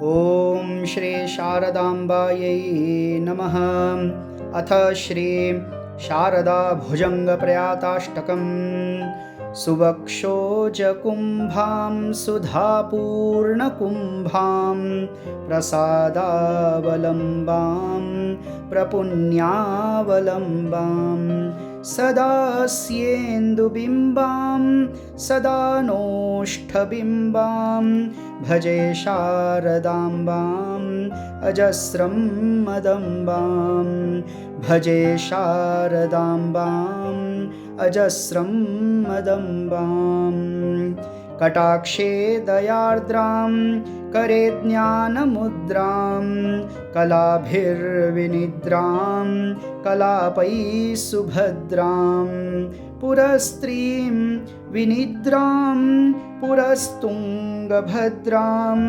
ॐ श्री शारदाम्बायै नमः। अथ श्री शारदा भुजङ्गप्रयाताष्टकम्। सुवक्षोजकुम्भां सुधापूर्णकुम्भां प्रसादावलम्बां प्रपुण्यावलम्बां सदा स्येन्दुबिम्बां सदा नोष्ठबिम्बां भजे शारदाम्बाम् अजस्रं मदम्बां भजे शारदाम्बाम् अजस्रं मदम्बां। कटाक्षे दयार्द्रां करे ज्ञानमुद्रां कलाभिर्विनिद्रां कलापैः सुभद्रां पुरस्त्रीं विनिद्रां पुरस्तुङ्गभद्रां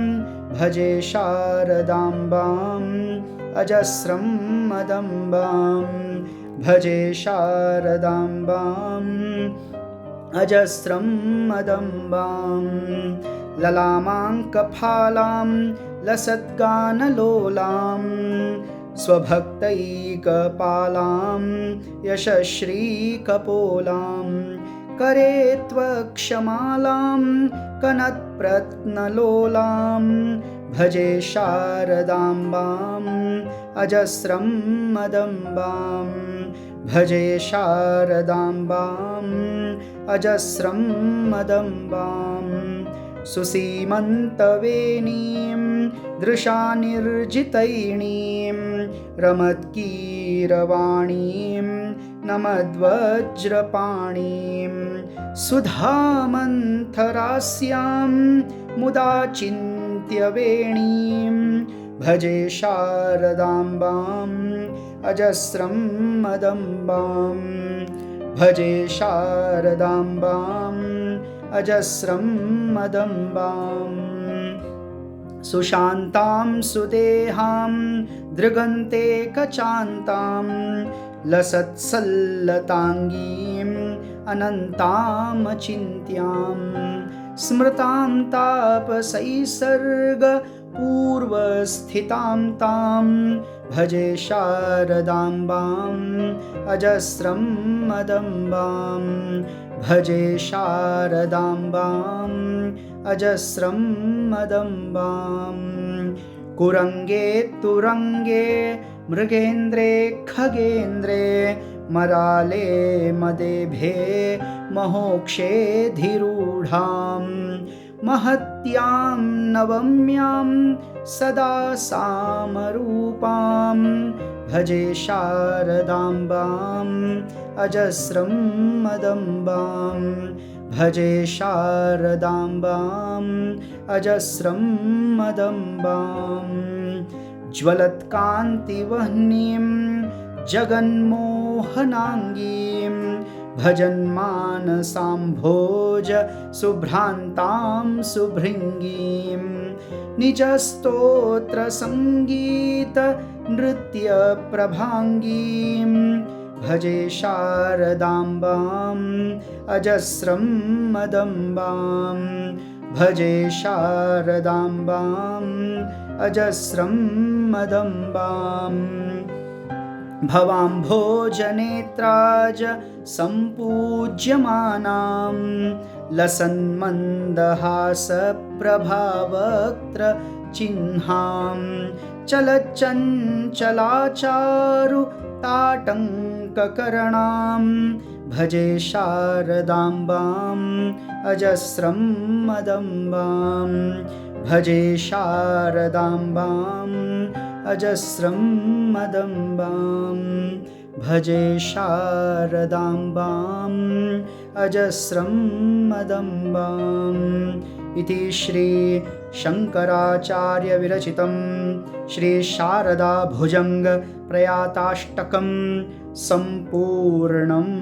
भजे शारदाम्बाम् अजस्रं मदम्बां भजे शारदाम्बाम् अजस्रं मदम्बां। ललामाङ्कफालां लसद्गानलोलां स्वभक्तैकपालां यशश्रीकपोलां करे त्वक्षमालां कनत्प्रत्नलोलां भजे शारदाम्बाम् अजस्रं मदम्बां भजे शारदाम्बाम् अजस्रं मदम्बां। सुसीमन्तवेणीं दृशानिर्जितैणीं रमत्कीरवाणीं नमद्वज्रपाणीं सुधामन्थरास्यां मुदा चिन्त्यवेणीं भजे शारदाम्बाम् अजस्रं मदम्बां भजे शारदाम्बाम् अजस्रं मदम्बां। सुशान्तां सुदेहां दृगन्ते कचान्तां लसत्सल्लताङ्गीं अनन्तामचिन्त्यां स्मृतां तापसैसर्गपूर्वस्थितां तां भजे शारदाम्बाम् अजस्रं मदम्बां भजे शारदाम्बाम् अजस्रं मदम्बां। कुरङ्गे तुरङ्गे मृगेन्द्रे खगेन्द्रे मराले मदेभे महोक्षे धीरूढां महत्यां नवम्यां सदा सामरूपां भजे शारदाम्बाम् अजस्रं मदम्बां भजे शारदाम्बाम् अजस्रं मदम्बां। ज्वलत्कान्तिवह्निं जगन्मोहनाङ्गीं भजन्मानसाम्भोज शुभ्रान्तां सुभृङ्गीं निजस्तोत्रसङ्गीत नृत्यप्रभाङ्गीं भजे शारदाम्बाम् अजस्रं मदम्बां भजे शारदाम्बाम् अजस्रं मदम्बां। भवाम्भोजनेत्राज सम्पूज्यमानां लसन्मन्दहासप्रभावक्त्र चिह्नां चलच्चञ्चलाचारु ताटङ्ककरणां भजे शारदाम्बाम् अजस्रं मदम्बां भजे शारदाम्बाम् अजस्रं मदम्बां भजे शारदाम्बाम् अजस्रं मदम्बाम्। इति श्री शङ्कराचार्य विरचितं श्री शारदा भुजङ्ग प्रयाताष्टकं सम्पूर्णम्।